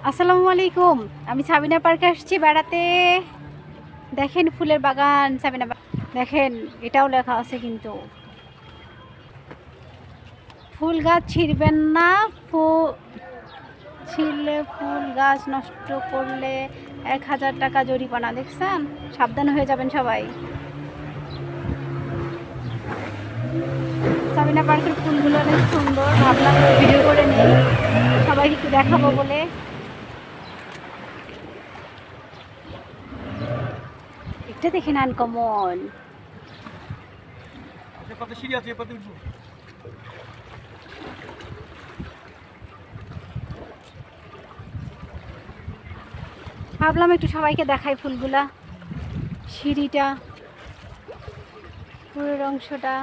আসসালামু আলাইকুম। আমি সাবিনা পার্কে আসছি বেড়াতে। দেখেন ফুলের বাগান সাবিনা দেখেন, এটাও লেখা আছে কিন্তু ফুল গাছ ছিঁড়বেন না, ছিঁড়লে ফুল গাছ নষ্ট করলে 1000 টাকা জরিমানা। দেখছেন, সাবধান হয়ে যাবেন সবাই। সাবিনা পার্কের ফুলগুলো অনেক সুন্দর, ভাবলাম ভিডিও করে নিই, সবাইকে একটু দেখাবো বলে। এটা দেখেন আনকমন। ভাবলাম একটু সবাইকে দেখাই ফুলগুলা, সিঁড়িটা, পুরোর অংশটা।